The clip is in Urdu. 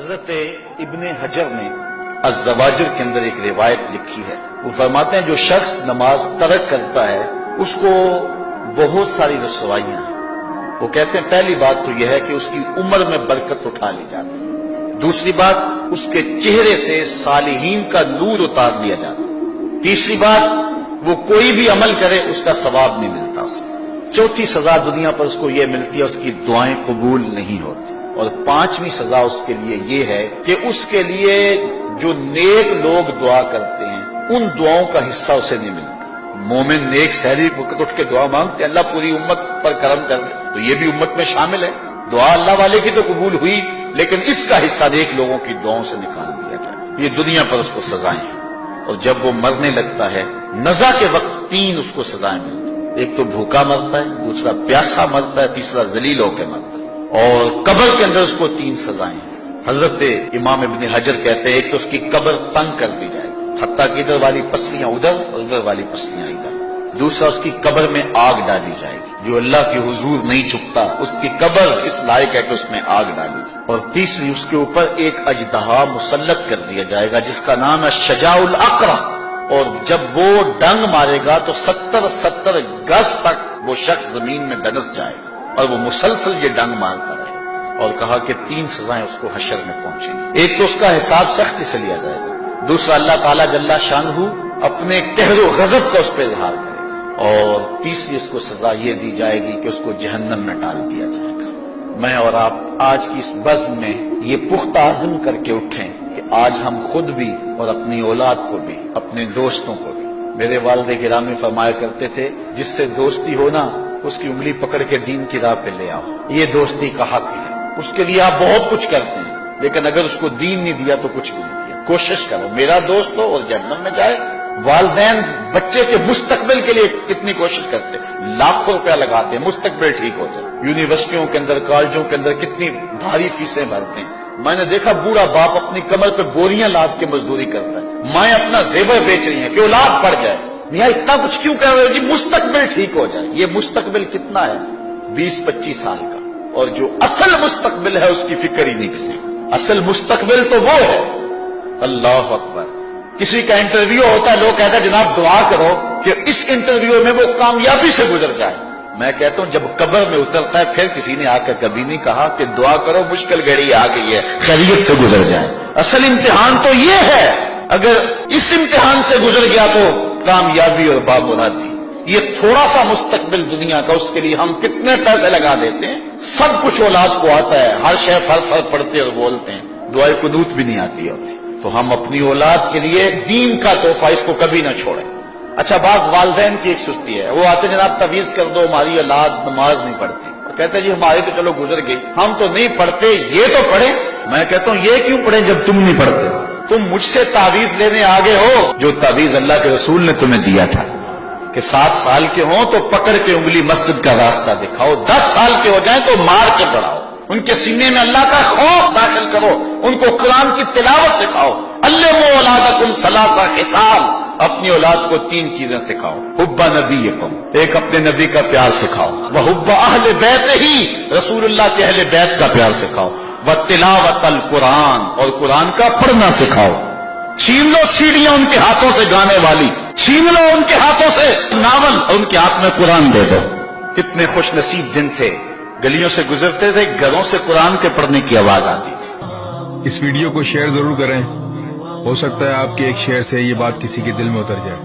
حضرت ابن حجر نے الزواجر کے اندر ایک روایت لکھی ہے. وہ فرماتے ہیں جو شخص نماز ترک کرتا ہے اس کو بہت ساری رسوائیاں ہیں. وہ کہتے ہیں پہلی بات تو یہ ہے کہ اس کی عمر میں برکت اٹھا لی جاتی ہے. دوسری بات اس کے چہرے سے صالحین کا نور اتار لیا جاتا ہے. تیسری بات وہ کوئی بھی عمل کرے اس کا ثواب نہیں ملتا اسے. چوتھی سزا دنیا پر اس کو یہ ملتی ہے اس کی دعائیں قبول نہیں ہوتی. اور پانچویں سزا اس کے لیے یہ ہے کہ اس کے لیے جو نیک لوگ دعا کرتے ہیں ان دعاؤں کا حصہ اسے نہیں ملتا. مومن نیک سحری وقت اٹھ کے دعا مانگتے ہیں اللہ پوری امت پر کرم کر دے تو یہ بھی امت میں شامل ہے. دعا اللہ والے کی تو قبول ہوئی لیکن اس کا حصہ نیک لوگوں کی دعاؤں سے نکال دیا گیا. یہ دنیا پر اس کو سزائیں ہیں. اور جب وہ مرنے لگتا ہے نزا کے وقت تین اس کو سزائیں ملتی. ایک تو بھوکا مرتا ہے, دوسرا پیاسا مرتا ہے, تیسرا ذلیل ہو کے مرتا ہے. اور قبر کے اندر اس کو تین سزائیں ہیں. حضرت امام ابن حجر کہتے ہیں ایک تو اس کی قبر تنگ کر دی جائے گی حتیٰ کہ ادھر والی پسلیاں ادھر اور ادھر والی پسلیاں ادھر. دوسرا اس کی قبر میں آگ ڈالی جائے گی. جو اللہ کے حضور نہیں چھپتا اس کی قبر اس لائق ہے کہ اس میں آگ ڈالی جائے. اور تیسری اس کے اوپر ایک اژدہا مسلط کر دیا جائے گا جس کا نام ہے شجاع الاقرع. اور جب وہ ڈنگ مارے گا تو 70 گز تک وہ شخص زمین میں دنس جائے گا اور وہ مسلسل یہ ڈنگ مارتا رہے. اور کہا کہ تین سزائیں اس کو حشر میں پہنچیں گی. ایک تو اس کا حساب سختی سے لیا جائے گا. دوسرا اللہ تعالیٰ جل شانہ اپنے قہر و غضب کا اس پہ اظہار کرے گا. اور تیسری اس کو سزا یہ دی جائے گی کہ اس کو جہنم میں ڈال دیا جائے گا. میں اور آپ آج کی اس بزم میں یہ پختہ عزم کر کے اٹھیں کہ آج ہم خود بھی اور اپنی اولاد کو بھی اپنے دوستوں کو بھی. میرے والد گرامی فرمایا کرتے تھے جس سے دوستی ہونا اس کی انگلی پکڑ کے دین کی راہ پہ لے آؤ. یہ دوستی کا حق ہے. اس کے لیے آپ بہت کچھ کرتے ہیں لیکن اگر اس کو دین نہیں دیا تو کچھ نہیں دیا. کوشش کرو میرا دوست ہو اور جہنم میں جائے. والدین بچے کے مستقبل کے لیے کتنی کوشش کرتے ہیں, لاکھوں روپیہ لگاتے ہیں مستقبل ٹھیک ہو جائے. یونیورسٹیوں کے اندر کالجوں کے اندر کتنی بھاری فیسیں بھرتے ہیں. میں نے دیکھا بوڑھا باپ اپنی کمر پہ بوریاں لاد کے مزدوری کرتا ہے. مائیں اپنا زیور بیچ رہی ہیں کہ اولاد پڑ جائے. میاں اتنا کچھ کیوں کر رہے ہو جی مستقبل ٹھیک ہو جائے. یہ مستقبل کتنا ہے 20-25 سال کا. اور جو اصل مستقبل ہے اس کی فکر ہی نہیں کسی. اصل مستقبل تو وہ ہے. اللہ اکبر. کسی کا انٹرویو ہوتا ہے لوگ کہتے ہیں جناب دعا کرو کہ اس انٹرویو میں وہ کامیابی سے گزر جائے. میں کہتا ہوں جب قبر میں اترتا ہے پھر کسی نے آ کر کبھی نہیں کہا کہ دعا کرو مشکل گھڑی آ گئی ہے خیریت سے گزر جائے. اصل امتحان تو یہ ہے. اگر اس امتحان سے گزر گیا تو کامیابی اور بامرادی. یہ تھوڑا سا مستقبل دنیا کا اس کے لیے ہم کتنے پیسے لگا دیتے ہیں. سب کچھ اولاد کو آتا ہے, ہر شے فر پڑھتے اور بولتے ہیں, دعائے قنوت بھی نہیں آتی ہوتی. تو ہم اپنی اولاد کے لیے دین کا تحفہ اس کو کبھی نہ چھوڑیں. اچھا بعض والدین کی ایک سستی ہے, وہ آتے جناب تعویذ کر دو ہماری اولاد نماز نہیں پڑھتی. کہتے جی ہماری تو چلو گزر گئی ہم تو نہیں پڑھتے یہ تو پڑھیں. میں کہتا ہوں یہ کیوں پڑھیں جب تم نہیں پڑھتے. تم مجھ سے تعویذ لینے آگے ہو جو تعویذ اللہ کے رسول نے تمہیں دیا تھا کہ 7 سال کے ہوں تو پکڑ کے انگلی مسجد کا راستہ دکھاؤ, 10 سال کے ہو جائیں تو مار کے پڑھاؤ, ان کے سینے میں اللہ کا خوف داخل کرو, ان کو قرآن کی تلاوت سکھاؤ. علموا اولادکم 3 خصال, اپنی اولاد کو 3 چیزیں سکھاؤ. حب نبیکم, ایک اپنے نبی کا پیار سکھاؤ. وحب اہل بیتہ, رسول اللہ کے اہل بیت کا پیار سکھاؤ. وتلاوت القرآن, اور قرآن کا پڑھنا سکھاؤ. چھین لو سیڑھیاں ان کے ہاتھوں سے گانے والی, چھین لو ان کے ہاتھوں سے ناول اور ان کے ہاتھ میں قرآن دے دو. کتنے خوش نصیب دن تھے, گلیوں سے گزرتے تھے گھروں سے قرآن کے پڑھنے کی آواز آتی تھی. اس ویڈیو کو شیئر ضرور کریں, ہو سکتا ہے آپ کے ایک شیئر سے یہ بات کسی کے دل میں اتر جائے.